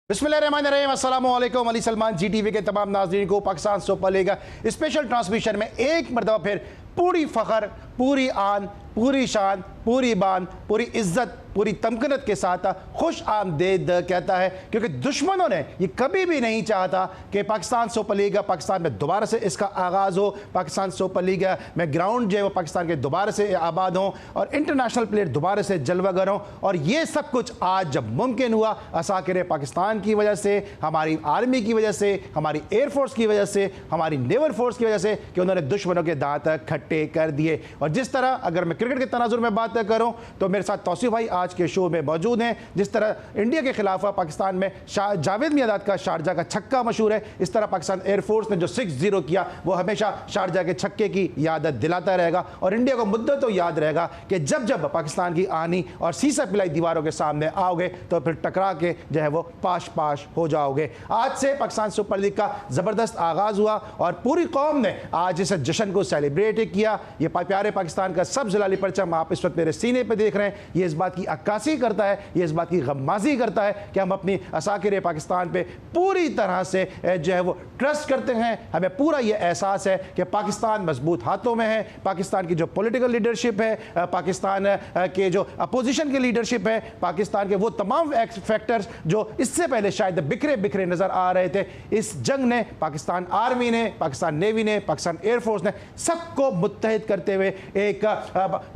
बिस्मिल्लाहिर्रहमानिर्रहीम, अस्सलामु अलैकुम। अली सलमान GTV के तमाम नाज़रीन को Pakistan super league special transmission में एक मरतबा फिर पूरी फ़ख्र, पूरी आन, पूरी शान, पूरी बान, पूरी इज्जत, पूरी तमकनत के साथ खुश आमदेद कहता है, क्योंकि दुश्मनों ने ये कभी भी नहीं चाहता कि पाकिस्तान सुपर लीग पाकिस्तान में दोबारा से इसका आगाज़ हो, पाकिस्तान सुपर लीग में ग्राउंड जो है वो पाकिस्तान के दोबारा से आबाद हों और इंटरनेशनल प्लेयर दोबारा से जलवागर हों। और ये सब कुछ आज जब मुमकिन हुआ असाकिर पाकिस्तान की वजह से, हमारी आर्मी की वजह से, हमारी एयरफोर्स की वजह से, हमारी नेवल फोर्स की वजह से कि उन्होंने दुश्मनों के दांत खट्टे कर दिए। और जिस तरह अगर मैं क्रिकेट के तनाजुर में बात करूं तो मेरे साथ तौसीफ भाई आज के शो में मौजूद हैं। जिस तरह इंडिया के खिलाफ पाकिस्तान में जावेद मियांदाद का शारजा का छक्का मशहूर है, इस तरह पाकिस्तान एयरफोर्स ने जो 6-0 किया वो हमेशा शारजा के छक्के की याद दिलाता रहेगा। और इंडिया को मुद्दत तो याद रहेगा कि जब जब पाकिस्तान की आनी और सीसा पिलाई दीवारों के सामने आओगे तो फिर टकरा के जो है वो पाश पाश हो जाओगे। आज से पाकिस्तान सुपर लीग का ज़बरदस्त आगाज़ हुआ और पूरी कौम ने आज इस जश्न को सेलिब्रेट किया। ये प्यारे पाकिस्तान का सब जलाली परचम आप इस वक्त मेरे सीने पे देख रहे हैं, ये इस बात की अक्कासी करता है, ये इस बात की गम्माजी करता है कि हम अपनी असाकिर पाकिस्तान पे पूरी तरह से जो है वो ट्रस्ट करते हैं। हमें पूरा ये एहसास है कि पाकिस्तान मजबूत हाथों में है, पाकिस्तान की जो पॉलिटिकल लीडरशिप है, पाकिस्तान के जो अपोजिशन की लीडरशिप है, पाकिस्तान के वो तमाम फैक्टर्स जो इससे पहले शायद बिखरे बिखरे नज़र आ रहे थे, इस जंग ने पाकिस्तान आर्मी ने, पाकिस्तान नेवी ने, पाकिस्तान एयरफोर्स ने सबको मुत्तहिद करते हुए एक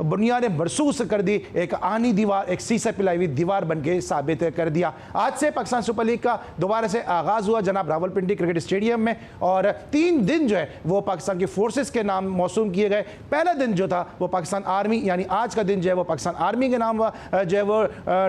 बुनियाद महसूस कर दी, एक आनी दीवार, एक सीसा पिलाई हुई दीवार बन के साबित कर दिया। आज से पाकिस्तान सुपर लीग का दोबारा से आगाज़ हुआ जनाब रावलपिंडी क्रिकेट स्टेडियम में और 3 दिन जो है वो पाकिस्तान की फोर्सेस के नाम मौसूम किए गए। पहला दिन जो था वो पाकिस्तान आर्मी, यानी आज का दिन जो है वो पाकिस्तान आर्मी के नाम जो है वो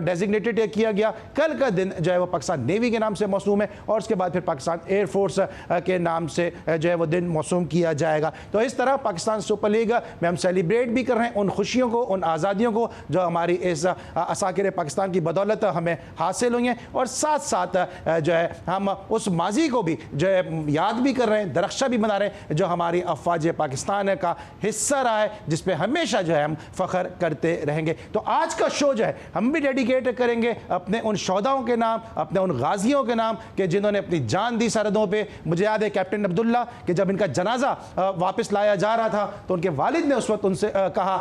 डेजिग्नेटेड किया गया। कल का दिन जो है वो पाकिस्तान नेवी के नाम से मौसूम है और उसके बाद फिर पाकिस्तान एयरफोर्स के नाम से जो है वो दिन मौसूम किया जाएगा। तो इस तरह पाकिस्तान सुपर लीग में हम सेलिब्रेट भी कर रहे हैं उन खुशियों को, उन आज़ादियों को जो हमारी इस असाकिर पाकिस्तान की बदौलत हमें हासिल हुई हैं, और साथ साथ जो है हम उस माजी को भी जो है याद भी कर रहे हैं, दरख्शा भी बना रहे हैं जो हमारी अफवाज पाकिस्तान का हिस्सा रहा है, जिस पे हमेशा जो है हम फ़ख्र करते रहेंगे। तो आज का शो जो है हम भी डेडिकेट करेंगे अपने उन शौदाओं के नाम, अपने उन गाजियों के नाम कि जिन्होंने अपनी जान दी सरहदों पे। मुझे याद है कैप्टन अब्दुल्ला कि जब इनका जनाजा वापस लाया जा रहा था तो उनके वालिद ने उस वक्त उनसे कहा,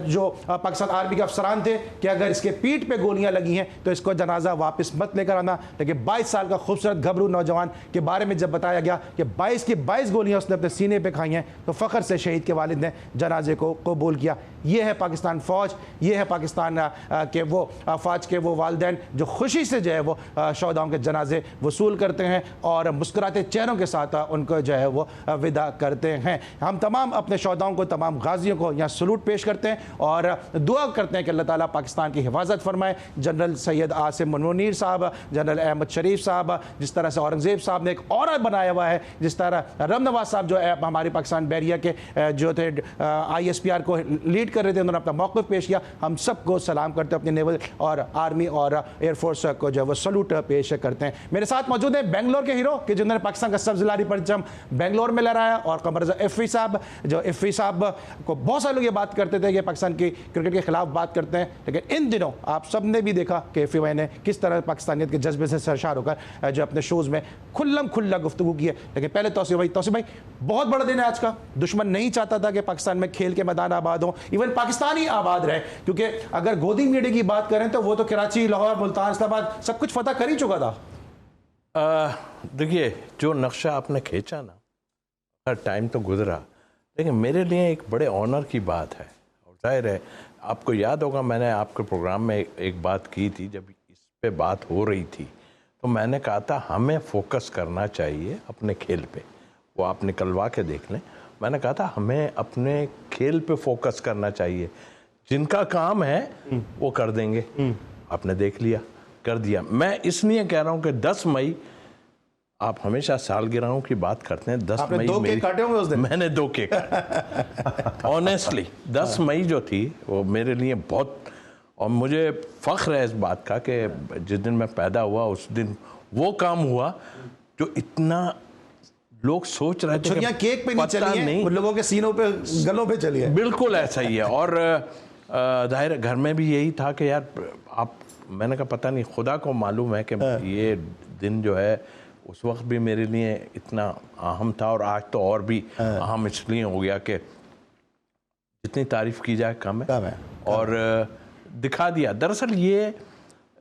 जो पाकिस्तान आर्मी के अफसरान थे, कि अगर इसके पीठ पे गोलियां लगी हैं तो इसको जनाजा वापस मत लेकर आना। लेकिन 22 साल का खूबसूरत घबरू नौजवान के बारे में जब बताया गया कि 22 की 22 गोलियां उसने अपने सीने पे खाई हैं तो फ़ख्र से शहीद के वालिद ने जनाजे को कबूल किया। ये है पाकिस्तान फ़ौज, ये है पाकिस्तान के वो फ़ौज के वो वालिदैन जो खुशी से जो है वो शौदाओं के जनाजे वसूल करते हैं और मुस्कुराते चेहरों के साथ उनको जो है वो विदा करते हैं। हम तमाम अपने शौदाओं को, तमाम गाजियों को यहाँ सलूट पेश करते हैं और दुआ करते हैं कि अल्लाह ताला पाकिस्तान की हिफाजत फरमाए। जनरल सैयद आसिम मुनीर साहब, जनरल अहमद शरीफ साहब, जिस तरह से औरंगज़ेब साहब ने एक और बनाया हुआ है, जिस तरह रम नवाज साहब जो हमारी पाकिस्तान बैरिया के जो थे ISPR को लीड कर रहे थे, उन्होंने अपना मौक़िफ़ पेश किया। हम सबको सलाम करते हैं, अपने नेवल और आर्मी और एयरफोर्स को जो है वो सलूट पेश करते हैं। मेरे साथ मौजूद हैं बेंगलोर के हीरो कि जिन्होंने पाकिस्तान का सब्ज़ लारी परचम बेंगलोर में लहराया, और कमर इफ़ी साहब, जो इफ़ी साहब को बहुत सारे लोग ये बात करते थे कि पाकिस्तान की क्रिकेट के खिलाफ बात करते हैं, लेकिन इन दिनों आप सब ने भी देखा कि इफ़ी भाई ने किस तरह पाकिस्तानियत के जज्बे से सरशार होकर जो अपने शोज़ में खुल्ला गुफ्तगू की है। लेकिन पहले तौसीफ भाई बहुत बड़ा दिन है आज का। दुश्मन नहीं चाहता था कि पाकिस्तान में खेल के मैदान आबाद हो, इवन पाकिस्तान ही आबाद रहे, क्योंकि अगर गोदी मीडिया की बात करें तो वो तो कराची, लाहौर, मुल्तान, इस्लामाबाद सब कुछ फतह कर ही चुका था। देखिए, जो नक्शा आपने खींचा ना, हर टाइम तो गुजरा, लेकिन मेरे लिए एक बड़े ऑनर की बात है। और जाहिर है आपको याद होगा, मैंने आपके प्रोग्राम में एक बात की थी, जब इस पे बात हो रही थी तो मैंने कहा था हमें फोकस करना चाहिए अपने खेल पे। वो आप निकलवा के देख लें। मैंने कहा था हमें अपने खेल पे फोकस करना चाहिए, जिनका काम है वो कर देंगे। आपने देख लिया, कर दिया। मैं इसलिए कह रहा हूँ कि 10 मई, आप हमेशा सालगिरहों की बात करते हैं, 10 मई 2 केक काटे होंगे उस दिन? मैंने 2 केक ऑनेस्टली 10 मई जो थी वो मेरे लिए बहुत, और मुझे फ़ख्र है इस बात का कि जिस दिन मैं पैदा हुआ उस दिन वो काम हुआ जो इतना लोग सोच रहे थे कि केक पे नहीं चली है, लोगों के सीनों पे, गलों पे चली है। बिल्कुल ऐसा ही है। और जाहिर घर में भी यही था कि यार आप मैंने कहा पता नहीं, खुदा को मालूम है कि ये दिन जो है उस वक्त भी मेरे लिए इतना अहम था और आज तो और भी अहम इसलिए हो गया कि जितनी तारीफ की जाए कम है। और दिखा दिया दरअसल ये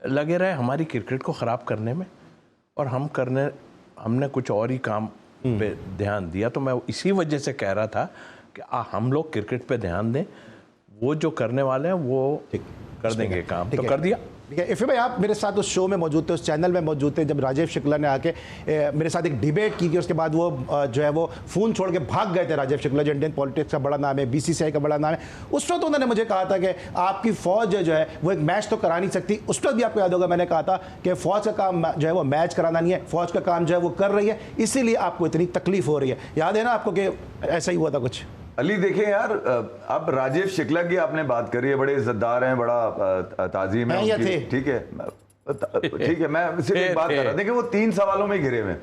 लगे रहे हमारी क्रिकेट को ख़राब करने में, और हमने कुछ और ही काम पे ध्यान दिया। तो मैं इसी वजह से कह रहा था कि हम लोग क्रिकेट पे ध्यान दें, वो जो करने वाले हैं वो कर देंगे काम, तो कर दिया। ठीक है इफ़ी भाई, आप मेरे साथ उस शो में मौजूद थे, उस चैनल में मौजूद थे जब राजेश शुक्ला ने आके मेरे साथ एक डिबेट की, उसके बाद वो जो है वो फ़ोन छोड़ के भाग गए थे। राजेश शुक्ला जो इंडियन पॉलिटिक्स का बड़ा नाम है, बीसीसीआई का बड़ा नाम है, उस वक्त उन्होंने मुझे कहा था कि आपकी फ़ौज जो है वो एक मैच तो करा नहीं सकती। उस वक्त भी आपको याद होगा मैंने कहा था कि फ़ौज का काम जो है वो मैच कराना नहीं है, फ़ौज का काम जो है वो कर रही है, इसीलिए आपको इतनी तकलीफ हो रही है। याद है ना आपको कि ऐसा ही हुआ था कुछ? अली देखें यार, अब राजेश शुक्ला की आपने बात करी है, बड़े इज्जतदार हैं, बड़ा ताजीम है उनकी, ठीक है मैं सिर्फ एक बात कर रहा, देखिए वो 3 सवालों में घिरे हुए,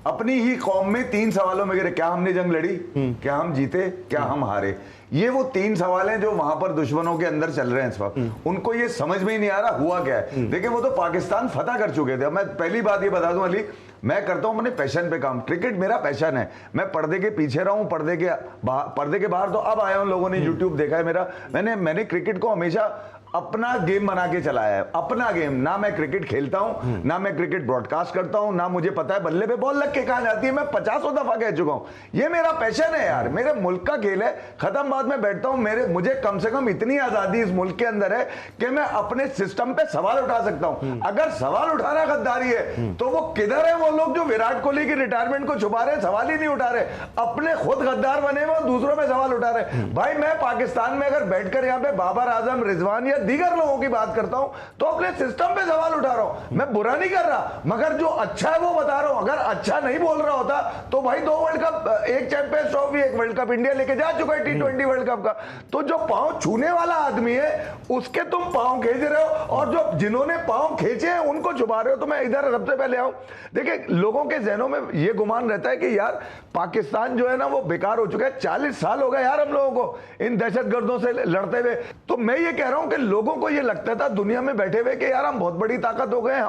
अपनी ही कौम में 3 सवालों में घिरे। क्या हमने जंग लड़ी, क्या हम जीते, क्या हम हारे? ये वो 3 सवाल हैं जो वहां पर दुश्मनों के अंदर चल रहे हैं इस वक्त। उनको ये समझ में ही नहीं आ रहा हुआ क्या है। देखिए वो तो पाकिस्तान फतह कर चुके थे। मैं पहली बात ये बता दूं अली, मैं करता हूं अपने पैशन पे काम, क्रिकेट मेरा पैशन है। मैं पर्दे के पीछे रहा हूं, पर्दे के बाहर तो अब आया हूं, लोगों ने यूट्यूब देखा है मेरा। मैंने क्रिकेट को हमेशा अपना गेम बना के चलाया है, अपना गेम। ना मैं क्रिकेट खेलता हूं, ना मैं क्रिकेट ब्रॉडकास्ट करता हूं, ना मुझे पता है बल्ले पे बॉल लग के कहां जाती है। मैं 50 दफा कह चुका हूं, ये मेरा पैशन है यार, मेरे मुल्क का खेल है, खत्म बात। में बैठता हूं, मुझे कम से कम इतनी आजादी इस मुल्क के अंदर है कि मैं अपने सिस्टम पे सवाल उठा सकता हूं। अगर सवाल उठाना गद्दारी है तो वो किधर है वो लोग जो विराट कोहली की रिटायरमेंट को छुपा रहे, सवाल ही नहीं उठा रहे, अपने खुद गद्दार बने हुए दूसरों पे सवाल उठा रहे। भाई मैं पाकिस्तान में अगर बैठकर यहाँ पे बाबर आजम, रिजवान या दीगर लोगों की बात करता हूं तो अपने सिस्टम पे सवाल उठा रहा हूं, मैं बुरा नहीं कर रहा, मगर जो अच्छा है वो बता रहा हूं। अगर अच्छा नहीं बोल रहा होता तो भाई 2 world cup, 1 champions trophy, 1 world cup India लेके जा चुका है, T20 वर्ल्ड कप का। तो जो पांव छूने वाला आदमी है उसके तुम पांव खींच रहे हो, और जो जिन्होंने पांव खींचे हैं उनको छुपा रहे हो। तो मैं इधर सबसे पहले आऊं, देखिए लोगों के जहनों में ये गुमान रहता है कि यार पाकिस्तान जो है ना वो बेकार हो चुका है। 40 साल हो गए यार हम लोगों को इन दहशतगर्दों से लड़ते हुए। तो मैं ये कह रहा हूं कि लोगों को ये लगता था दुनिया में बैठे हुए कि यार हम बहुत बड़ी ताकत हो गए,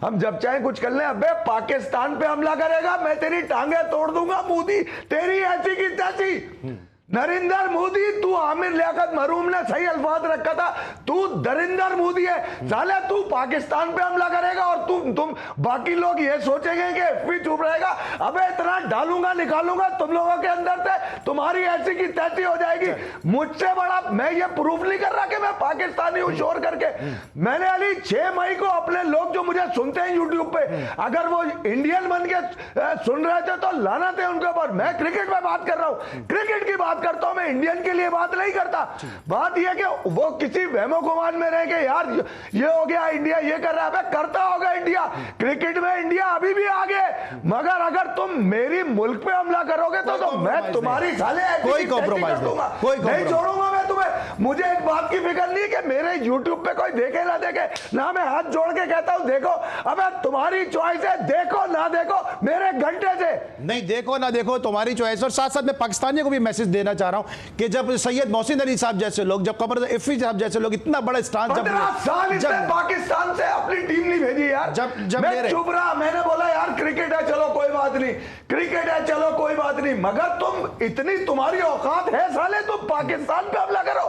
हम जब चाहे कुछ कर लें। अबे पाकिस्तान पे हमला करेगा, मैं तेरी टांगे तोड़ दूंगा मोदी, तेरी ऐसी की तैसी। नरेंद्र मोदी, तू आमिर लियाकत मरूम ने सही अल्फाज रखा था, तू नरेंद्र मोदी है साले, तू पाकिस्तान पे हमला करेगा और तुम बाकी लोग ये सोचेंगे कि एफपी चुप रहेगा। अबे इतना डालूंगा निकालूंगा तुम लोगों के अंदर से, तुम्हारी ऐसी की तैसी हो जाएगी। मुझसे बड़ा मैं ये प्रूफ नहीं कर रहा कि मैं पाकिस्तानी हूं शोर करके। मैंने अली 6 मई को अपने लोग जो मुझे सुनते हैं यूट्यूब पे, अगर वो इंडियन बन के सुन रहे थे तो लाना थे उनके ऊपर। मैं क्रिकेट में बात कर रहा हूं, क्रिकेट की बात करता हूं, मैं इंडियन के लिए बात नहीं करता। बात यह कि वो किसी वहमो गुमान में रहे कि यार ये हो गया, इंडिया ये कर रहा है। करता होगा इंडिया, क्रिकेट में इंडिया अभी भी आगे, मगर अगर तुम मेरी मुल्क पे हमला करोगे तो मैं तुम्हारी साले कोई कॉम्प्रोमाइज नहीं छोड़ूंगा मैं तुम्हें। मुझे एक बात की फिक्र नहीं कि मेरे यूट्यूब पे कोई देखे ना देखे, ना मैं हाथ जोड़ के कहता हूं देखो, अबे तुम्हारी चॉइस है, देखो ना देखो मेरे घंटे से नहीं, देखो ना देखो तुम्हारी चॉइस। और साथ साथ मैं पाकिस्तानियों को भी मैसेज देना चाह रहा हूं कि जब सैयद मोहसिन अली साहब जैसे लोग, जब कमर इफ़ी साहब जैसे लोग इतना बड़ा स्टांस, जब पाकिस्तान से अपनी टीम नहीं भेजी यार, जब मैं चुप रहा, मैंने बोला यार क्रिकेट है चलो कोई बात नहीं, क्रिकेट है चलो कोई बात नहीं, मगर तुम इतनी तुम्हारी औकात है साले तुम पाकिस्तान पे हमला करो।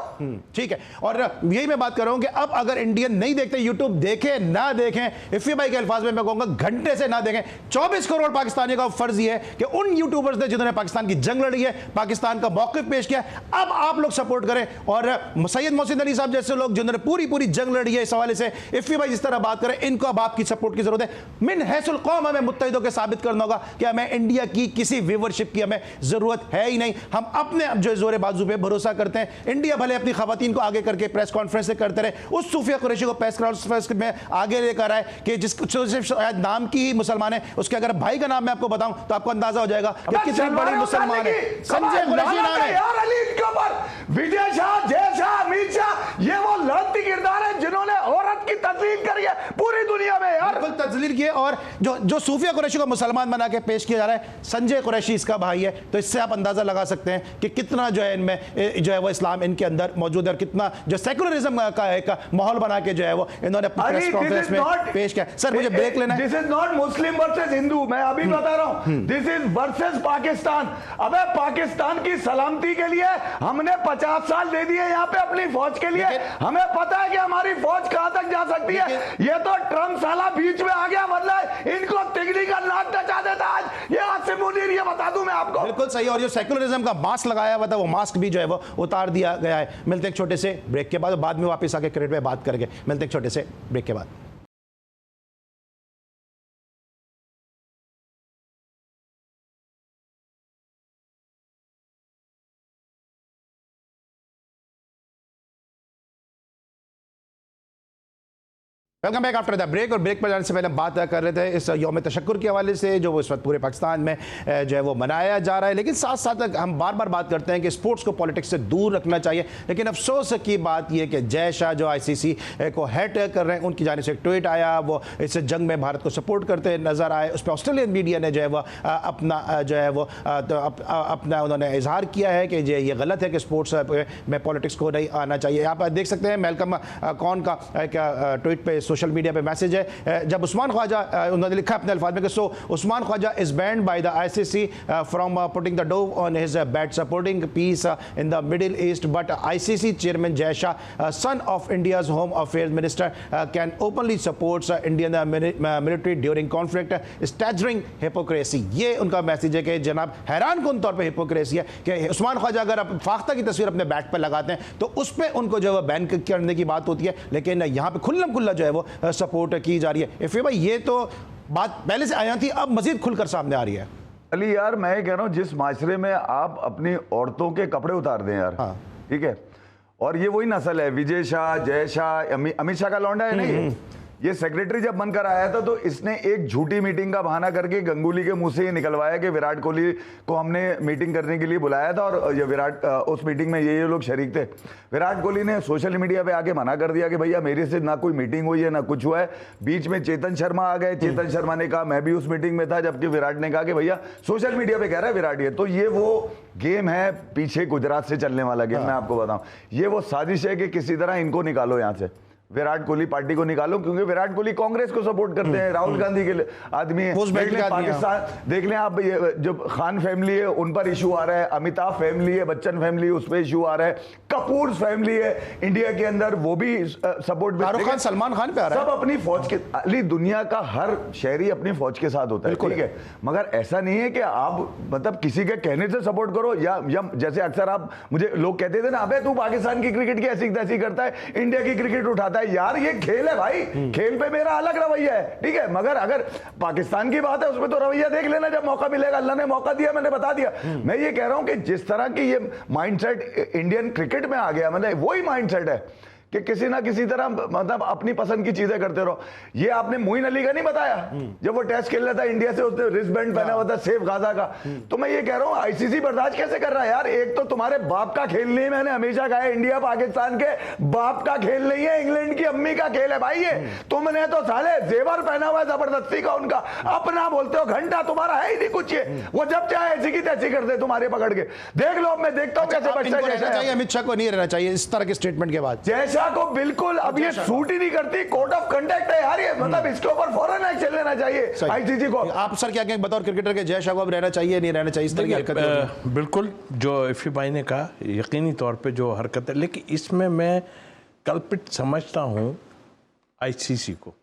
ठीक है, और यही मैं बात कर रहा हूं कि अब अगर इंडियन नहीं देखते, यूट्यूब देखें ना देखें, इफ़ी भाई के अल्फाज में मैं कहूंगा घंटे से ना देखें। 24 करोड़ पाकिस्तानियों का फर्ज यह है कि उन यूट्यूबर्स ने जिन्होंने पाकिस्तान की जंग लड़ी है, पाकिस्तान का मौक़िफ़ पेश किया, अब आप लोग सपोर्ट करें। और सैयद मोहसिन अली साहब जैसे लोग जिन्होंने पूरी जंग लड़ी है, इस हवाले से इफ़ी भाई जिस तरह बात करें, इनको अब आपकी सपोर्ट की जरूरत है। मिन हैसुल कौम हमें मुत्तहिदों के साबित करना होगा कि हमें इंडिया की किसी व्यूवरशिप की हमें जरूरत है ही नहीं। हम अपने जो जोरे बाजू पे भरोसा करते हैं। इंडिया भले अपनी खवातीन को आगे करके प्रेस कॉन्फ्रेंस कर रहे, उस सूफिया कुरैशी को प्रेस कॉन्फ्रेंस में आगे लेकर आए कि जिसको शायद नाम की ही मुसलमान है, उसके अगर भाई का नाम मैं आपको बताऊं तो आपको अंदाजा हो जाएगा कि कितनी बड़ी मुसलमान है। संजय कुरैशी नाम है यार अली के ऊपर। विजय शाह, जय शाह, अमित शाह, ये वो लानती किरदार है जिन्होंने औरत की तस्लीम करी है पूरी दुनिया दुनिया में यार। बिल्कुल तजलील किए। और जो सूफिया कुरैशी को मुसलमान बना के पेश किया जा रहा है, संजय कुरैशी इसका भाई है, तो इससे आप अंदाजा लगा सकते हैं कि कितना जो है इनमें जो है वो इस्लाम इनके अंदर मौजूद है, और कितना जो सेकुलरिज्म का एक माहौल बना के जो है वो इन्होंने अपनी प्रेस कॉन्फ्रेंस में पेश किया। सर मुझे ब्रेक लेना है। This is not Muslim versus Hindu, मैं अभी बता रहा हूं, दिस इज वर्सेस पाकिस्तान। अबे पाकिस्तान की सलामती के लिए हमने 50 साल दे दिए यहाँ पे अपनी फौज के लिए, हमें पता है कि हमारी फौज कहां तक जा सकती है। ये तो ट्रम्प साला बीच में आ गया, मतलब इनको तिगड़ी का नाक नचा देता आज ये आसिम मुनीर, ये बता दूं मैं आपको। बिल्कुल सही। और जो सेकुलरिज्म का मास्क लगाया हुआ था, वो मास्क भी जो है वो उतार दिया गया है। मिलते हैं एक छोटे से ब्रेक के बाद में वापस आके क्रिकेट पे बात करेंगे। मिलते हैं एक छोटे से ब्रेक के बाद। Welcome back after the break. और ब्रेक पर जाने से पहले हम बात कर रहे थे इस यौम तशक्कुर के हवाले से जो वो इस वक्त पूरे पाकिस्तान में जो है वो मनाया जा रहा है, लेकिन साथ साथ हम बार बार बात करते हैं कि स्पोर्ट्स को पॉलिटिक्स से दूर रखना चाहिए। लेकिन अफसोस की बात यह कि जय शाह जो ICC को हेड कर रहे हैं, उनकी जानिब से एक ट्वीट आया, वो इस जंग में भारत को सपोर्ट करते नजर आए। उस पर ऑस्ट्रेलियन मीडिया ने जो है वो अपना जो है वो अपना उन्होंने इजहार किया है कि ये गलत है कि स्पोर्ट्स में पॉलिटिक्स को नहीं आना चाहिए। आप देख सकते हैं मेलकम कौन का एक ट्वीट पे सोशल मीडिया पे मैसेज है, जब उस्मान ख्वाजा उन्होंने लिखा अपने अल्फाज में कि so Usman Khawaja is banned by the ICC from putting the dove on his bat supporting peace in the Middle East, but ICC chairman Jay Shah son of India's home affairs minister can openly supports Indian military during conflict staggering hypocrisy. ये उनका message है कि जनाब हैरान कौन तौर पर hypocrisy है कि उस्मान ख्वाजा अगर आप फाख्ता की तस्वीर अपने बैट पर लगाते हैं तो उस पर उनको जो है बैन करने की बात होती है, लेकिन यहाँ पे खुल्लम खुल्ला जो है वो सपोर्ट की जा रही है। इफ़े भाई ये तो बात पहले से आया थी, अब मजीद खुलकर सामने आ रही है। अली यार मैं कह रहा हूँ जिस माशरे में आप अपनी औरतों के कपड़े उतार दें यार, हाँ। ठीक है, और ये वही नस्ल है, विजय शाह, जय शाह, अमित शाह का लौंडा है नहीं ये सेक्रेटरी जब बनकर आया था तो इसने एक झूठी मीटिंग का बहाना करके गंगुली के मुंह से ही निकलवाया कि विराट कोहली को हमने मीटिंग करने के लिए बुलाया था और ये विराट उस मीटिंग में ये लोग शरीक थे। विराट कोहली ने सोशल मीडिया पे आके मना कर दिया कि भैया मेरे से ना कोई मीटिंग हुई है ना कुछ हुआ है। बीच में चेतन शर्मा आ गए, चेतन शर्मा ने कहा मैं भी उस मीटिंग में था, जबकि विराट ने कहा कि भैया सोशल मीडिया पे कह रहा है विराट। ये तो ये वो गेम है पीछे गुजरात से चलने वाला गेम, मैं आपको बताऊं ये वो साजिश है कि किसी तरह इनको निकालो यहाँ से, विराट कोहली पार्टी को निकालो, क्योंकि विराट कोहली कांग्रेस को सपोर्ट करते हैं, राहुल गांधी के आदमी है। पाकिस्तान देख लें आप, ये जो खान फैमिली है उन पर इशू आ रहा है, अमिताभ फैमिली है, बच्चन फैमिली उस पर इशू आ रहा है, कपूर फैमिली है इंडिया के अंदर वो भी सपोर्ट, शाहरुख खान, सलमान खान पे आ रहा है। सब अपनी फौज के, अली दुनिया का हर शहरी अपनी फौज के साथ होता है, ठीक है, मगर ऐसा नहीं है कि आप मतलब किसी के कहने से सपोर्ट करो या जैसे अक्सर आप मुझे लोग कहते थे ना, अबे तू पाकिस्तान की क्रिकेट की ऐसी तैसी करता है, इंडिया की क्रिकेट उठाता है। यार ये खेल है भाई, खेल पे मेरा अलग रवैया है, ठीक है, मगर अगर पाकिस्तान की बात है उसमें तो रवैया देख लेना जब मौका मिलेगा। अल्लाह ने मौका दिया, मैंने बता दिया। मैं ये कह रहा हूं कि जिस तरह की ये माइंडसेट इंडियन क्रिकेट में आ गया, मतलब वही माइंडसेट है कि किसी ना किसी तरह मतलब अपनी पसंद की चीजें करते रहो। ये आपने मोइन अली का नहीं बताया जब वो टेस्ट खेल रहा था इंडिया से, उसने रिस्ट बैंड पहना हुआ था सेफ गाजा का। तो मैं ये कह रहा हूं ICC बर्दाश्त कैसे कर रहा है यार? एक तो तुम्हारे बाप का खेल नहीं है, मैंने हमेशा कहा है इंडिया पाकिस्तान के बाप का खेल नहीं है, इंग्लैंड की अम्मी का खेल है भाई ये। तुमने तो साले जेवर पहना हुआ है जबरदस्ती का उनका, अपना बोलते हो घंटा तुम्हारा है ही नहीं कुछ, ये वो जब चाहे ऐसी की तैसी करते तुम्हारे पकड़ के। देख लो मैं देखता हूं कैसे बच्चा। अमित शाह को नहीं रहना चाहिए इस तरह के स्टेटमेंट के बाद, जैसा को बिल्कुल अब ये सूट ही नहीं करती, कोड ऑफ कंडक्ट है यार ये, मतलब इसके ऊपर फौरन एक्शन लेना चाहिए ICC को। आप सर क्या कहेंगे बतौर क्रिकेटर के जय शाह को अब रहना चाहिए नहीं रहना चाहिए इस तरह की हरकत? बिल्कुल जो इफ़ी भाई ने कहा यकीनी तौर पे जो हरकत है, लेकिन इसमें मैं कल्पित समझता हूँ ICC को,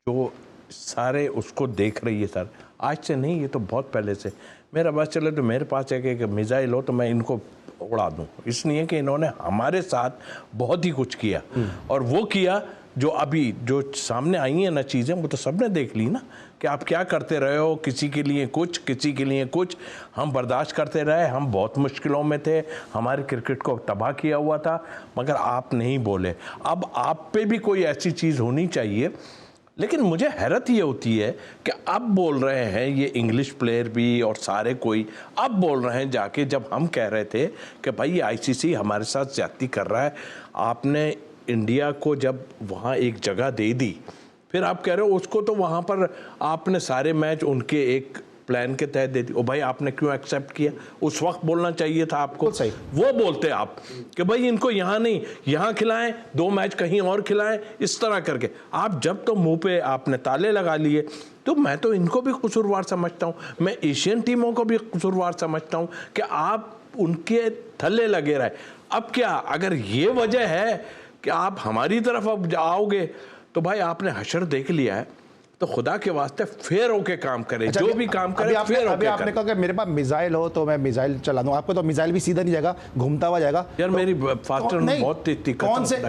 जो सारे उसको देख रही है सर, आज से नहीं ये तो बहुत पहले से। मेरा बात चले तो मेरे पास एक मिसाइल हो तो मैं इनको उड़ा दूं, इसलिए कि इन्होंने हमारे साथ बहुत ही कुछ किया, और वो किया जो अभी जो सामने आई हैं ना चीज़ें, वो तो सबने देख ली ना कि आप क्या करते रहे हो, किसी के लिए कुछ, किसी के लिए कुछ। हम बर्दाश्त करते रहे, हम बहुत मुश्किलों में थे, हमारे क्रिकेट को तबाह किया हुआ था, मगर आप नहीं बोले। अब आप पे भी कोई ऐसी चीज़ होनी चाहिए। लेकिन मुझे हैरत ये होती है कि अब बोल रहे हैं ये इंग्लिश प्लेयर भी और सारे कोई अब बोल रहे हैं जाके, जब हम कह रहे थे कि भाई ये ICC हमारे साथ ज्यादती कर रहा है। आपने इंडिया को जब वहाँ एक जगह दे दी फिर आप कह रहे हो उसको तो वहां पर आपने सारे मैच उनके एक प्लान के तहत दे दी। ओ भाई आपने क्यों एक्सेप्ट किया? उस वक्त बोलना चाहिए था आपको। सही। वो बोलते आप कि भाई इनको यहाँ नहीं, यहाँ खिलाएं, 2 मैच कहीं और खिलाएं, इस तरह करके। आप जब तो मुंह पे आपने ताले लगा लिए, तो मैं तो इनको भी कसूरवार समझता हूँ, मैं एशियन टीमों को भी कसूरवार समझता हूँ कि आप उनके थल्ले लगे रहे। अब क्या अगर ये वजह है कि आप हमारी तरफ अब आओगे, तो भाई आपने हशर देख लिया है, तो खुदा के वास्ते फेयर होके काम करे। अच्छा, जो भी काम करे फेयर होके। अभी आपने कहा कि मेरे पास मिसाइल हो तो मैं मिसाइल चला दूं, आपको तो मिसाइल भी सीधा नहीं जाएगा, घूमता हुआ जाएगा। यार तो मेरी फास्टर बहुत तेज।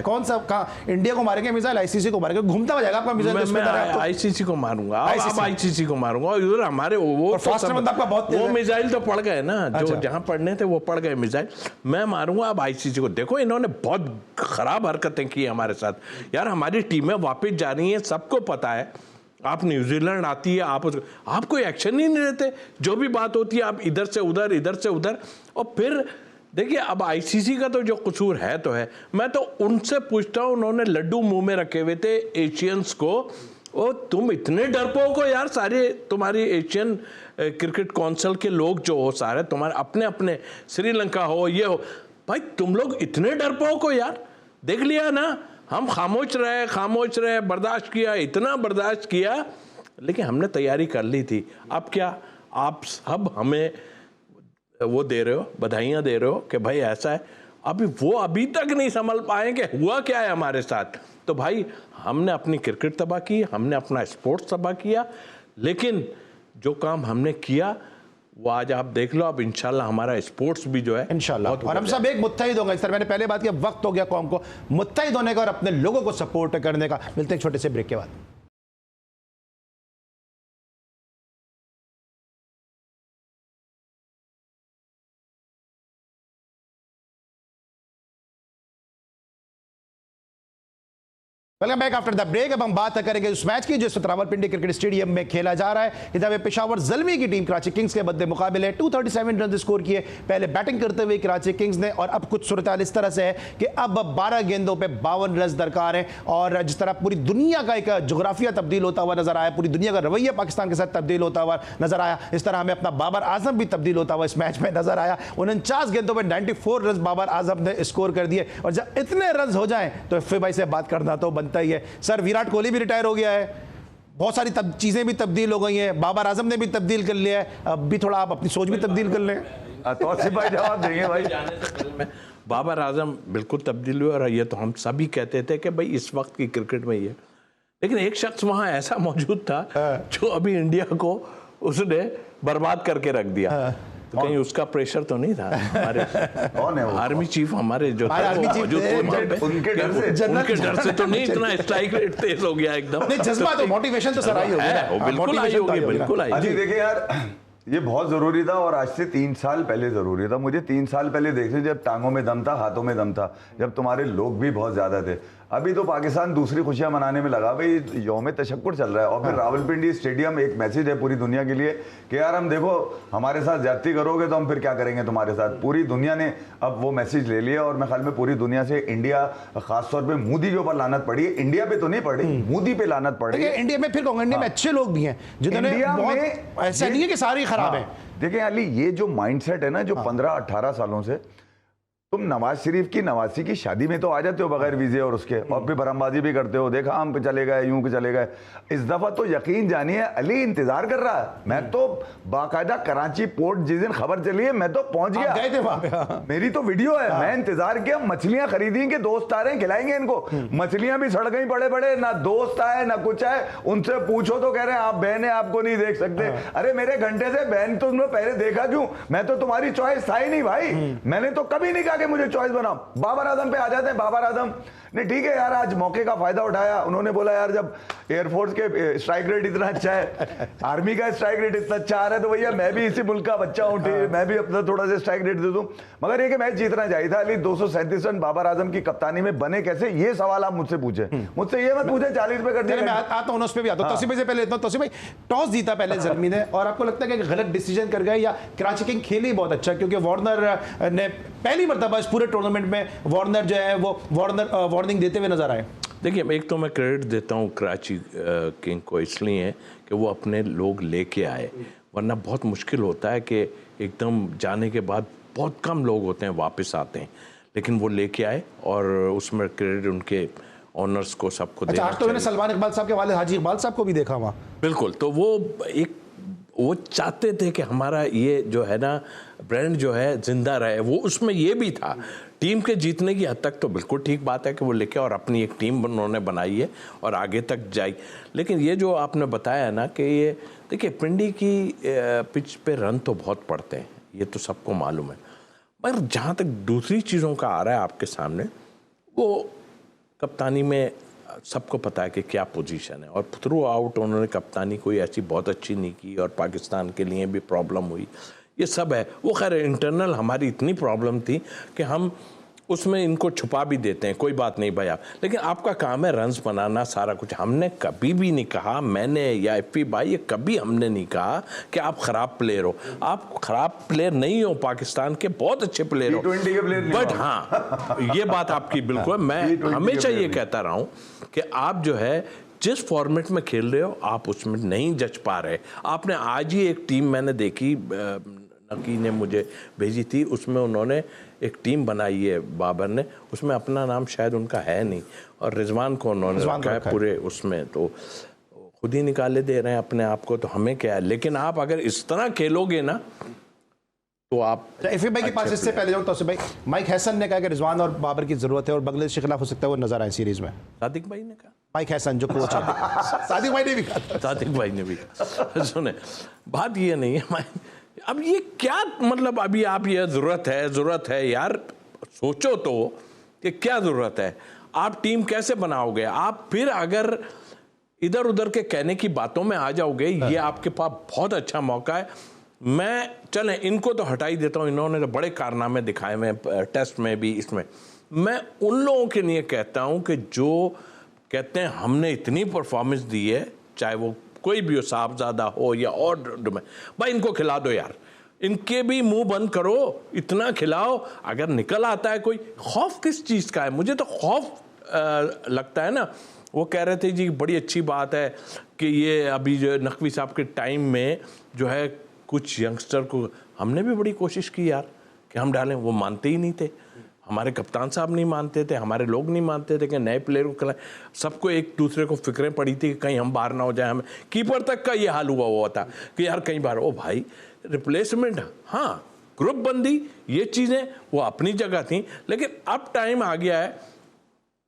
कौन सा कहाँ इंडिया को मारेंगे मिसाइल, आईसीसी को मारेंगे, घूमता हुआ जाएगा आपका मिसाइल। मैं आईसीसी को मारूंगा, आईसीसी को मारूंगा। इधर हमारे वो मिसाइल तो पड़ गए ना, जो जहां पड़ने थे वो पड़ गए मिसाइल, मैं मारूंगा अब आईसीसी को। देखो इन्होंने बहुत खराब हरकतें की हमारे साथ। यार हमारी टीमें वापस जा रही हैं, सबको पता है। आप न्यूजीलैंड आती है, आप कोई एक्शन ही नहीं लेते। जो भी बात होती है आप इधर से उधर, इधर से उधर। और फिर देखिए अब आईसीसी का तो जो कसूर है तो है। मैं तो उनसे पूछता हूँ, उन्होंने लड्डू मुंह में रखे हुए थे एशियंस को। ओ तुम इतने डरपोक हो यार, सारे तुम्हारी एशियन क्रिकेट काउंसिल के लोग जो हो सारे तुम्हारे अपने अपने, श्रीलंका हो ये हो, भाई तुम लोग इतने डरपोक हो यार। देख लिया ना, हम खामोश रहे, बर्दाश्त किया, इतना बर्दाश्त किया, लेकिन हमने तैयारी कर ली थी। अब क्या आप सब हमें वो दे रहे हो, बधाइयाँ दे रहे हो कि भाई ऐसा है। अभी तक नहीं समझ पाए कि हुआ क्या है हमारे साथ। तो भाई हमने अपनी क्रिकेट तबाह की, हमने अपना स्पोर्ट्स तबाह किया, लेकिन जो काम हमने किया वो आज आप देख लो। अब इंशाल्लाह हमारा स्पोर्ट्स भी जो है इंशाल्लाह, और हम सब एक मुत्तहिद होंगे। सर मैंने पहले बात किया, वक्त हो गया कौम को मुत्तहिद होने का और अपने लोगों को सपोर्ट करने का। मिलते हैं एक छोटे से ब्रेक के बाद। Welcome back after the break. अब हम बात करेंगे उस मैच की जो रावलपिंडी क्रिकेट स्टेडियम में खेला जा रहा है। इधर पेशावर ज़ल्मी की टीम कराची किंग्स के बदले मुकाबले 237 रन स्कोर किए पहले बैटिंग करते हुए कराची किंग्स ने। और अब कुछ सूरत इस तरह से है कि अब 12 गेंदों पे 52 रन दरकार हैं। और जिस तरह पूरी दुनिया का एक जोग्राफिया तब्दील होता हुआ नजर आया, पूरी दुनिया का रवैया पाकिस्तान के साथ तब्दील होता हुआ नजर आया, इस तरह हमें अपना बाबर आजम भी तब्दील होता हुआ इस मैच में नजर आया। 49 गेंदों पर 94 रन बाबर आजम ने स्कोर कर दिए। और जब इतने रन हो जाएं तो फिर भाई से बात करना तो बनता ही है। सर विराट कोहली भी रिटायर हो गया है, बहुत सारी चीजें भी तब्दील हो गई हैं, बाबर आजम ने भी तब्दील कर लिया है, अब भी थोड़ा आप अपनी सोच भी तब्दील कर लें। तो भाई जवाब देंगे भाई। बाबर आजम बिल्कुल तब्दील हुए, और ये तो हम सभी कहते थे कि भाई इस वक्त की क्रिकेट में ये, लेकिन एक शख्स वहां ऐसा मौजूद था जो अभी इंडिया को उसने बर्बाद करके रख दिया। तो कहीं उसका प्रेशर तो नहीं था हमारे कौन है वो? आर्मी चीफ हमारे जो उनके डर से तो नहीं, इतना स्ट्राइक रेट तेज हो गया एकदम। नहीं जज्बा तो मोटिवेशन तो सर आई होगी, बिल्कुल आई होगी, बिल्कुल आई। अजी देखिए यार, ये बहुत जरूरी था और आज से 3 साल पहले जरूरी था। मुझे 3 साल पहले देखते जब टांगों में दम था, हाथों में दम था, जब तुम्हारे लोग भी बहुत ज्यादा थे। अभी तो पाकिस्तान दूसरी खुशियां मनाने में लगा, भाई यौम तशक्कुर चल रहा है। और फिर रावलपिंडी स्टेडियम एक मैसेज है पूरी दुनिया के लिए कि यार हम देखो हमारे साथ ज्यादती करोगे तो हम फिर क्या करेंगे तुम्हारे साथ। पूरी दुनिया ने अब वो मैसेज ले लिया और मैं ख्याल में पूरी दुनिया से इंडिया, खासतौर पे मोदी के ऊपर लानत पड़ी है। इंडिया पे तो नहीं पड़ी, मोदी पे लानत पड़ी है। इंडिया में फिर कहूंगा इंडिया में अच्छे लोग भी हैं जिन्होंने, ऐसा नहीं है कि सारे खराब हैं। देखिए अली, ये जो माइंडसेट है ना, जो 15-18 सालों से तुम नवाज शरीफ की नवासी की शादी में तो आ जाते हो बगैर वीजे और उसके, और फिर बरामबाजी भी करते हो, देखा हम पे चले गए, यूं के चले गए। इस दफा तो यकीन जानिए अली इंतजार कर रहा है। मैं तो बाकायदा कराची पोर्ट जिस दिन खबर चली है मैं तो पहुंच गया, गए थे वहां पे। मेरी तो वीडियो है। मैं इंतजार किया, मछलियां खरीदी कि दोस्त आ रहे हैं खिलाएंगे इनको। मछलियां भी सड़ गई बड़े बड़े, ना दोस्त आए ना कुछ आए। उनसे पूछो तो कह रहे हैं आप बहन है, आपको नहीं देख सकते। अरे मेरे घंटे से बहन तो तुमने पहले देखा क्यों? मैं तो तुम्हारी चॉइस था ही नहीं भाई। मैंने तो कभी नहीं कहा कि मुझे चॉइस बनाओ। बाबर आजम पे आ जाते हैं। बाबर आजम ने ठीक है यार आज मौके का फायदा उठाया। उन्होंने बोला यार जब एयरफोर्स के स्ट्राइक रेट इतना अच्छा है, आर्मी का स्ट्राइक रेट इतना अच्छा आ रहा है, तो भैया मैं भी इसी मुल्क का बच्चा हूं, मैं भी अपना थोड़ा सा स्ट्राइक रेट दे दूं। मगर ये कि मैच जीतना चाहिए था। अली 237 रन बाबर आजम की कप्तानी में बने कैसे, ये सवाल आप मुझसे पूछे। मुझसे ये मत पूछे 40 पे कर दिया। मैं आता हूं उस पे भी आता हूं। तौसीफ भाई से पहले तौसीफ भाई, टॉस जीता पहले ज़ल्मी ने, और आपको लगता है कि गलत डिसीजन कर गए या कराची किंग खेली बहुत अच्छा? क्योंकि वार्नर ने पहली मर्तबा इस पूरे टूर्नामेंट में वार्नर जो है वो वार्निंग देते हुए नजर आए। देखिए, एक तो मैं क्रेडिट देता हूँ कराची किंग को इसलिए कि वो अपने लोग लेके आए, वरना बहुत मुश्किल होता है कि एकदम जाने के बाद बहुत कम लोग होते हैं वापस आते हैं, लेकिन वो लेके आए और उसमें क्रेडिट उनके ऑनर्स को सबको देना आज तो मैंने सलमान इकबाल साहब के वाले हाजी इकबाल साहब को भी देखा वहाँ। बिल्कुल, तो वो चाहते थे कि हमारा ये जो है ना ब्रांड जो है जिंदा रहे, वो उसमें ये भी था। टीम के जीतने की हद तक तो बिल्कुल ठीक बात है कि वो लेके और अपनी एक टीम उन्होंने बनाई है और आगे तक जाई, लेकिन ये जो आपने बताया ना कि ये देखिए पिंडी की पिच पे रन तो बहुत पड़ते हैं, ये तो सबको मालूम है, मगर जहाँ तक दूसरी चीज़ों का आ रहा है आपके सामने, वो कप्तानी में सबको पता है कि क्या पोजीशन है, और थ्रू आउट उन्होंने कप्तानी कोई ऐसी बहुत अच्छी नहीं की और पाकिस्तान के लिए भी प्रॉब्लम हुई, ये सब है। वो खैर इंटरनल हमारी इतनी प्रॉब्लम थी कि हम उसमें इनको छुपा भी देते हैं, कोई बात नहीं भाई आप, लेकिन आपका काम है रन्स बनाना, सारा कुछ। हमने कभी भी नहीं कहा, मैंने या एफपी भाई, ये कभी हमने नहीं कहा कि आप खराब प्लेयर हो। आप खराब प्लेयर नहीं हो, पाकिस्तान के बहुत अच्छे प्लेयर हो, बट हाँ ये बात आपकी बिल्कुल, मैं हमेशा ये कहता रहा हूँ कि आप जो है जिस फॉर्मेट में खेल रहे हो आप उसमें नहीं जज पा रहे। आपने आज ही एक टीम मैंने देखी, नकी ने मुझे भेजी थी, उसमें उन्होंने एक टीम बनाई है बाबर ने, उसमें अपना नाम शायद उनका है नहीं, और रिजवान को उन्होंने रखा है पूरे उसमें, तो खुद ही निकाले दे रहे हैं अपने आप को, तो हमें क्या है। लेकिन आप अगर इस तरह खेलोगे ना तो आप एफए भाई के पास इससे पहले जाऊँ तो भाई माइक हैसन ने कहा कि रिजवान और बाबर की जरूरत है और बांग्लादेश के खिलाफ हो सकता है वो नजर आए सीरीज में। सादिक भाई ने कहा, माइक हैसन जो कोच है सादिक भाई ने भी कहा, सादिक भाई ने भी कहा। सुने, बात ये नहीं है, अब ये क्या मतलब, अभी आप ये जरूरत है यार, सोचो तो कि क्या जरूरत है, आप टीम कैसे बनाओगे। आप फिर अगर इधर उधर के कहने की बातों में आ जाओगे, ये आपके पास बहुत अच्छा मौका है। मैं चलें इनको तो हटा ही देता हूँ, इन्होंने तो बड़े कारनामे दिखाए हुए टेस्ट में भी, इसमें मैं उन लोगों के लिए कहता हूँ कि जो कहते हैं हमने इतनी परफॉर्मेंस दी है, चाहे वो कोई भी हो, साहबजादा हो या और में, भाई इनको खिला दो यार, इनके भी मुंह बंद करो, इतना खिलाओ। अगर निकल आता है कोई, खौफ किस चीज़ का है, मुझे तो खौफ लगता है ना। वो कह रहे थे जी बड़ी अच्छी बात है कि ये अभी जो नकवी साहब के टाइम में जो है कुछ यंगस्टर को, हमने भी बड़ी कोशिश की यार कि हम डालें, वो मानते ही नहीं थे, हमारे कप्तान साहब नहीं मानते थे, हमारे लोग नहीं मानते थे कि नए प्लेयर को खिलाएं। सबको एक दूसरे को फिक्रें पड़ी थी कि कहीं हम बाहर ना हो जाए। हमें कीपर तक का ये हाल हुआ था कि यार कहीं बार, ओ भाई रिप्लेसमेंट, हाँ ग्रुप बंदी, ये चीज़ें वो अपनी जगह थी, लेकिन अब टाइम आ गया है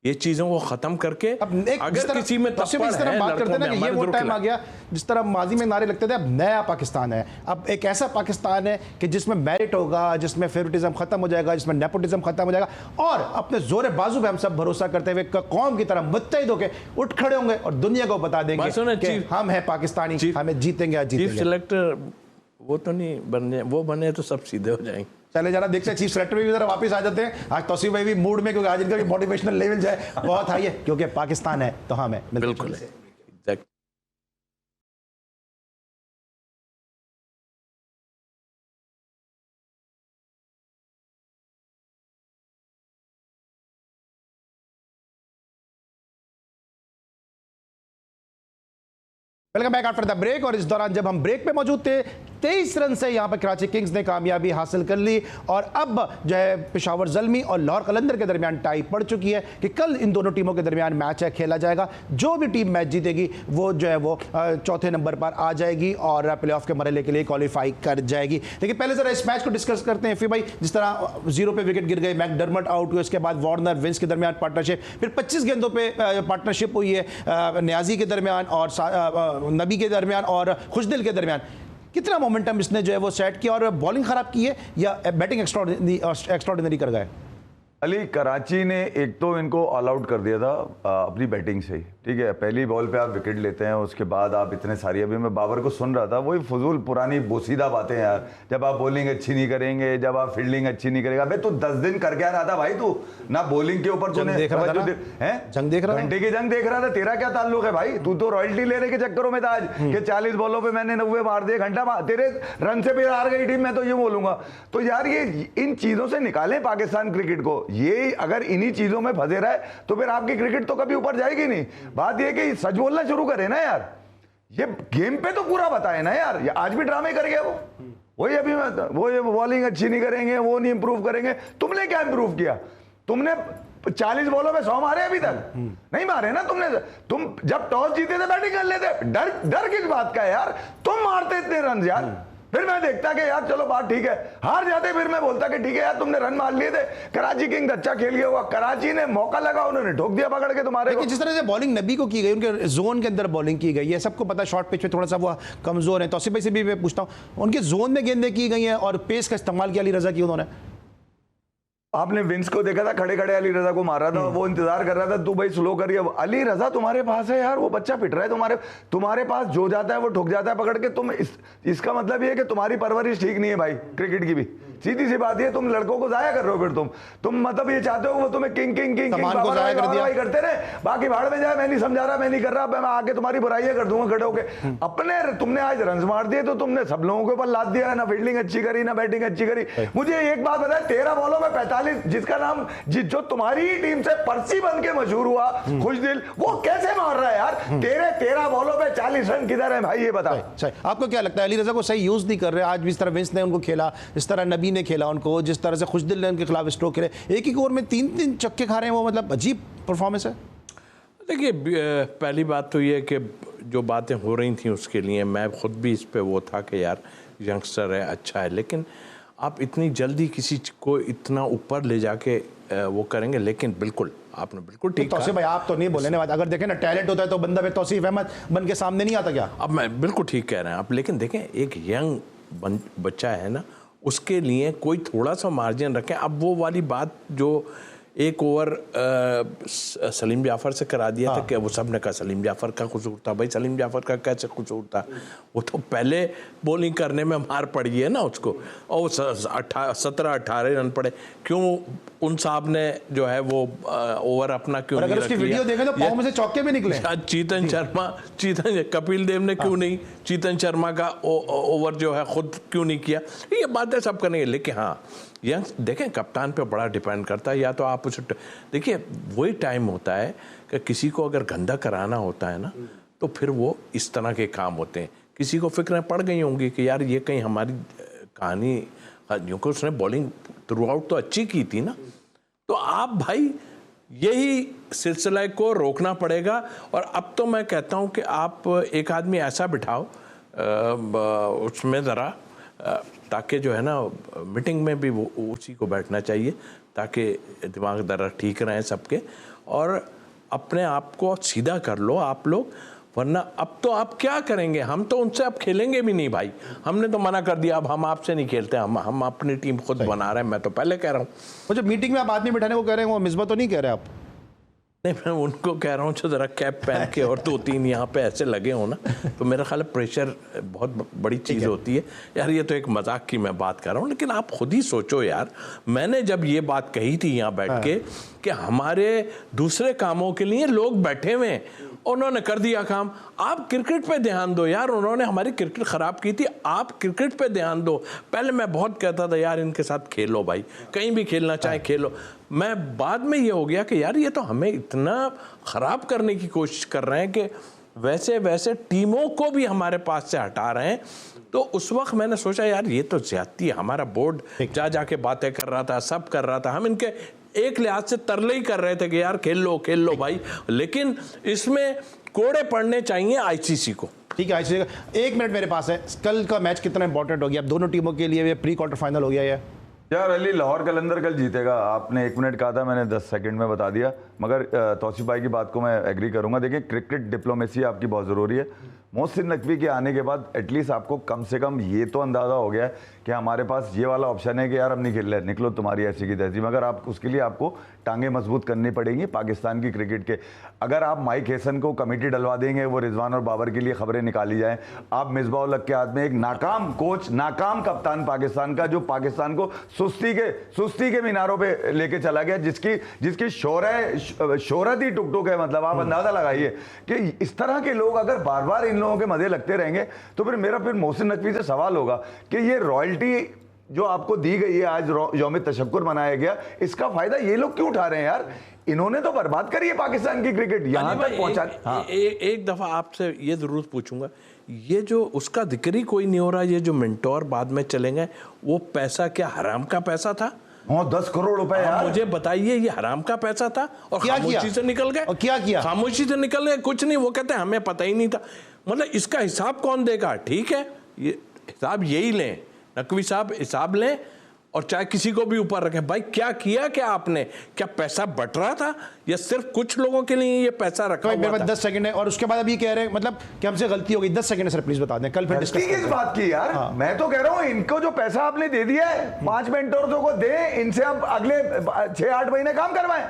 ये चीजों को खत्म करके, अगर किसी में इस तरह बात करते हैं ना कि ये वो टाइम आ गया जिस तरह माजी में नारे लगते थे, अब नया पाकिस्तान है, अब एक ऐसा पाकिस्तान है कि जिसमें मेरिट होगा, जिसमें फेवरेटिज्म खत्म हो जाएगा, जिसमें नेपोटिज्म खत्म हो जाएगा, और अपने जोर बाजू पे हम सब भरोसा करते हुए कौम की तरह मुत्तहिद होके उठ खड़े होंगे और दुनिया को बता देंगे कि हम हैं पाकिस्तानी, हमें जीतेंगे आज जीतेंगे। चीफ सिलेक्टर वो तो नहीं बनने, वो बने तो सब सीधे हो जाएंगे। चले जरा देखते हैं चीफ सेलेक्टर भी जरा वापस आ जाते हैं। आज तौसीफ भाई भी मूड में, क्योंकि आज इनका भी मोटिवेशनल लेवल जो है बहुत हाई है, क्योंकि पाकिस्तान है तो हम है। बिल्कुल। Welcome back after the break. और इस दौरान जब हम ब्रेक पे मौजूद थे, 23 रन से यहां पर कराची किंग्स ने कामयाबी हासिल कर ली और अब जो है पेशावर ज़ल्मी और लाहौर कलंदर के दरमियान टाई पड़ चुकी है कि कल इन दोनों टीमों के दरमियान मैच है, खेला जाएगा। जो भी टीम मैच जीतेगी वो जो है वो चौथे नंबर पर आ जाएगी और प्लेऑफ के मरहले के लिए क्वालिफाई कर जाएगी। लेकिन पहले जरा इस मैच को डिस्कस करते हैं। फिर भाई जिस तरह 0 पे विकेट गिर गए, मैकडर्मट आउट हुए, उसके बाद वार्नर विंस के दरमियान पार्टनरशिप, फिर 25 गेंदों पे पार्टनरशिप हुई है न्याजी के दरमियान और नबी के दरमियान और खुशदिल के दरमियान। कितना मोमेंटम इसने जो है वो सेट किया, और बॉलिंग खराब की है या बैटिंग एक्स्ट्राऑर्डिनरी कर गए? अली, कराची ने एक तो इनको ऑल आउट कर दिया था अपनी बैटिंग से ही, ठीक है। पहली बॉल पे आप विकेट लेते हैं, उसके बाद आप इतने सारी, अभी मैं बाबर को सुन रहा था, वही फजूल पुरानी बोसीदा बातें यार, जब आप बॉलिंग अच्छी नहीं करेंगे, जब आप फील्डिंग अच्छी नहीं करेगा। अबे तू 10 दिन कर क्या रहा था भाई, तू ना बॉलिंग के ऊपर जंग देख रहा था, घंटे की जंग देख रहा था, तेरा क्या ताल्लुक है भाई? तू तो रॉयल्टी लेने के चक्करों में था आज कि 40 बॉलों पे मैंने 90 मार दिए, घंटा तेरे रन से भी हार गई टीम, मैं तो ये बोलूंगा। तो यार ये इन चीजों से निकालें पाकिस्तान क्रिकेट को। ये अगर इन्हीं चीजों में फंसे रहा है तो फिर आपकी क्रिकेट तो कभी ऊपर जाएगी नहीं। बात ये कि सच बोलना शुरू करे ना यार, ये गेम पे तो पूरा बताए ना यार, ये आज भी ड्रामे कर गया वही अभी वो ये बॉलिंग अच्छी नहीं करेंगे, वो नहीं इंप्रूव करेंगे। तुमने क्या इंप्रूव किया? तुमने 40 बॉलों में 100 मारे अभी तक? नहीं मारे ना तुमने। तुम जब टॉस जीते थे बैटिंग कर लेते, डर किस बात का है यार? तुम मारते इतने रन यार, फिर मैं देखता कि यार चलो बात ठीक है, हार जाते फिर मैं बोलता कि ठीक है यार तुमने रन मार लिए थे, कराची किंग्स अच्छा खेल गया हुआ, कराची ने मौका लगा उन्होंने ठोक दिया पकड़ के तुम्हारे को। जिस तरह से बॉलिंग नबी को की गई, उनके जोन के अंदर बॉलिंग की गई है, सबको पता शॉर्ट पिच में थोड़ा सा वो कमजोर है, तौसीफ भाई से भी मैं पूछता हूँ, उनके जोन में गेंदें की गई हैं और पेस का इस्तेमाल किया अली रजा की उन्होंने। आपने विंस को देखा था खड़े खड़े अली रजा को मारा था, वो इंतजार कर रहा था तू भाई स्लो करिए। अली रजा तुम्हारे पास है यार, वो बच्चा पिट रहा है तुम्हारे पास, जो जाता है वो ठुक जाता है पकड़ के। तुम इसका मतलब ये है कि तुम्हारी परवरिश ठीक नहीं है भाई क्रिकेट की भी, सीधी सी बात है। तुम लड़कों को जाया कर रहे हो, फिर तुम मतलब ये चाहते हो वो तुम्हें किंग किंग किंग करते रहे, बाकी भाड़ में जाए, मैं नहीं समझा रहा, मैं नहीं कर रहा, मैं आके तुम्हारी बुराइयां कर दूंगा खड़े होके। अपने तुमने आज रन मार दिए तो तुमने सब लोगों के ऊपर लाद दिया, ना फील्डिंग अच्छी करी ना बैटिंग अच्छी करी। मुझे एक बात बताए, 13 बॉलों में 45, जिसका नाम जो तुम्हारी ही टीम से पर्ची बन के मशहूर हुआ खुशदिल, वो कैसे मार रहा है यार? तेरे 13 बॉलों पे 40 रन किधर है भाई, ये बताओ। आपको क्या लगता है अली रजा को सही यूज नहीं कर रहे आज भी? इस तरह विंस ने उनको खेला, इस तरह नबी ने खेला उनको, जिस तरह से खुशदिल ने उनके खिलाफ स्ट्रोक खेले, एक ही ओवर में 3-3 छक्के खा रहे हैं, वो मतलब अजीब परफॉर्मेंस है। देखिए पहली बात तो ये कि जो बातें हो रही थी उसके लिए मैं खुद भी इस पे वो था कि यार यंगस्टर है, अच्छा है, लेकिन आप इतनी जल्दी किसी को इतना ऊपर ले जाके वो करेंगे। लेकिन बिल्कुल आपने बिल्कुल ठीक कहा। तौसीफ भाई आप तो नहीं बोलने वाले, अगर देखें ना टैलेंट होता है तो बंदा तौसीफ अहमद बन के सामने नहीं आता क्या? अब मैं बिल्कुल ठीक कह रहे हैं आप, लेकिन देखें एक यंग बच्चा है ना, उसके लिए कोई थोड़ा सा मार्जिन रखें। अब वो वाली बात जो एक ओवर सलीम जाफ़र से करा दिया था कि वो सब ने कहा सलीम जाफ़र का कसूर था। भाई सलीम जाफ़र का कैसे कसूर था? वो तो पहले बॉलिंग करने में मार पड़ी है ना उसको, और 17-18 रन पड़े। क्यों उन साहब ने जो है वो ओवर अपना क्यों नहीं रख लिया? अगर उसकी वीडियो देखें तो पाँव में से चौके भी निकले। चेतन शर्मा, कपिल देव ने क्यों नहीं चेतन शर्मा का ओवर जो है खुद क्यों नहीं किया? ये बातें सब करेंगे, लेकिन हाँ यंग देखें कप्तान पे बड़ा डिपेंड करता है। या तो आप उसे देखिए, वही टाइम होता है कि किसी को अगर गंदा कराना होता है ना तो फिर वो इस तरह के काम होते हैं। किसी को फिक्रें पड़ गई होंगी कि यार ये कहीं हमारी कहानी, क्योंकि उसने बॉलिंग थ्रू आउट तो अच्छी की थी ना, तो आप भाई यही सिलसिले को रोकना पड़ेगा। और अब तो मैं कहता हूँ कि आप एक आदमी ऐसा बिठाओ उसमें ज़रा, ताकि जो है ना मीटिंग में भी वो उसी को बैठना चाहिए, ताकि दिमाग दर्रा ठीक रहें सबके, और अपने आप को सीधा कर लो आप लोग। वरना अब तो आप क्या करेंगे? हम तो उनसे अब खेलेंगे भी नहीं भाई, हमने तो मना कर दिया, अब हम आपसे नहीं खेलते, हम अपनी टीम खुद बना रहे हैं। मैं तो पहले कह रहा हूँ, वो जो मीटिंग में आप आदमी बिठाने को कह रहे हैं वो मिसबा तो नहीं कह रहे आप? नहीं, मैं उनको कह रहा हूँ जो ज़रा कैप पहन के और 2-3 यहाँ पे ऐसे लगे हो ना, तो मेरा ख्याल है प्रेशर बहुत बड़ी चीज़ होती है यार। ये तो एक मजाक की मैं बात कर रहा हूँ, लेकिन आप खुद ही सोचो यार, मैंने जब ये बात कही थी यहाँ बैठ के कि हमारे दूसरे कामों के लिए लोग बैठे हुए हैं, उन्होंने कर दिया काम। आप क्रिकेट पे ध्यान दो यार, उन्होंने हमारी क्रिकेट ख़राब की थी, आप क्रिकेट पे ध्यान दो। पहले मैं बहुत कहता था यार इनके साथ खेलो भाई, कहीं भी खेलना चाहे खेलो। मैं बाद में ये हो गया कि यार ये तो हमें इतना ख़राब करने की कोशिश कर रहे हैं कि वैसे वैसे टीमों को भी हमारे पास से हटा रहे हैं। तो उस वक्त मैंने सोचा यार ये तो ज़्यादती है। हमारा बोर्ड जाके बातें कर रहा था, सब कर रहा था, हम इनके एक लिहाज से तरले ही कर रहे थे कि यार खेल लो भाई, लेकिन इसमें कोड़े पड़ने चाहिए आईसीसी को। ठीक है, आईसीसी का 1 मिनट मेरे पास है। कल का मैच कितना इंपॉर्टेंट हो गया अब दोनों टीमों के लिए? प्री क्वार्टर फाइनल हो गया है यार। अली लाहौर कलंदर कल जीतेगा। आपने 1 मिनट कहा था, मैंने 10 सेकंड में बता दिया। मगर तौसीफ भाई की बात को मैं एग्री करूंगा। देखिए क्रिकेट डिप्लोमेसी आपकी बहुत ज़रूरी है। मोहसिन नकवी के आने के बाद एटलीस्ट आपको कम से कम ये तो अंदाज़ा हो गया है कि हमारे पास ये वाला ऑप्शन है कि यार हम नहीं खेल रहे, निकलो तुम्हारी ऐसी की तैसी। मगर आप उसके लिए आपको टांगे मजबूत करनी पड़ेंगी पाकिस्तान की क्रिकेट के। अगर आप माइक हैसन को कमेटी डलवा देंगे, वो रिजवान और बाबर के लिए खबरें निकाली जाएं। आप मिसबाह उल हक के हाथ में एक नाकाम कोच, नाकाम कप्तान पाकिस्तान का, जो पाकिस्तान को सुस्ती के मीनारों पे लेके चला गया, जिसकी शोहरत ही टुक है। मतलब आप अंदाजा लगाइए कि इस तरह के लोग अगर बार बार इन लोगों के मजे लगते रहेंगे तो फिर मोहसिन नकवी से सवाल होगा कि ये रॉयल्टी जो आपको दी गई है आज यौम तशक्कुर मनाया गया, इसका फायदा ये लोग क्यों उठा रहे हैं यार? इन्होंने तो बर्बाद करी है पाकिस्तान की क्रिकेट, यहां तक पहुंचा। हाँ। एक दफा आपसे ये जरूर पूछूंगा, ये जो उसका जिक्र ही कोई नहीं हो रहा, ये जो मेंटोर बाद में चलेंगे, वो पैसा क्या हराम का पैसा था? 10 करोड़ रुपए यार। मुझे बताइए, ये हराम का पैसा था और क्या खामोशी से निकल गए? और क्या किया? खामोशी से निकल गए, कुछ नहीं। वो कहते हैं हमें पता ही नहीं था। मतलब इसका हिसाब कौन देगा? ठीक है, ये हिसाब यही लें, नकवी साहब हिसाब लें और चाहे किसी को भी ऊपर रखें। भाई क्या किया, क्या आपने, क्या पैसा बट रहा था या सिर्फ कुछ लोगों के लिए ये पैसा रखा हुआ था? मेरे पास 10 सेकंड है और उसके बाद अभी कह रहे हैं मतलब कि हमसे गलती हो गई। 10 सेकंड सर प्लीज बता दें, कल फिर डिस्कस किस बात की यार। हाँ। मैं तो कह रहा हूँ इनको जो पैसा आपने दे दिया है 5 मेंटोर्सों को दे, इनसे आप अगले 6-8 महीने काम करवाएं,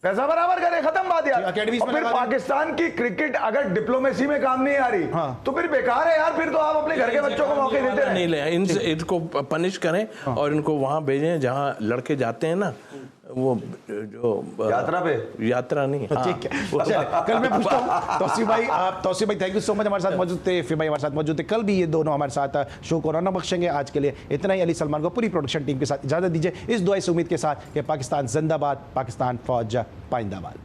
पैसा बराबर करें, खत्म बात यार। और फिर पाकिस्तान की क्रिकेट अगर डिप्लोमेसी में काम नहीं आ रही तो फिर बेकार है यार। फिर तो आप अपने घर के बच्चों को मौके देते हैं। नहीं ले, इनको पनिश करें और इनको वहां भेजें जहां लड़के जाते हैं ना, वो जो यात्रा नहीं। ठीक है, कल मैं पूछता हूँ तौसीफ भाई थैंक यू सो मच, हमारे साथ मौजूद थे, फिर भाई हमारे साथ मौजूद थे। कल भी ये दोनों हमारे साथ शो को रौनक बख्शेंगे। आज के लिए इतना ही। अली सलमान को पूरी प्रोडक्शन टीम के साथ इजाजत दीजिए, इस दुआ से उम्मीद के साथ कि पाकिस्तान जिंदाबाद, पाकिस्तान फौज पाइंदाबाद।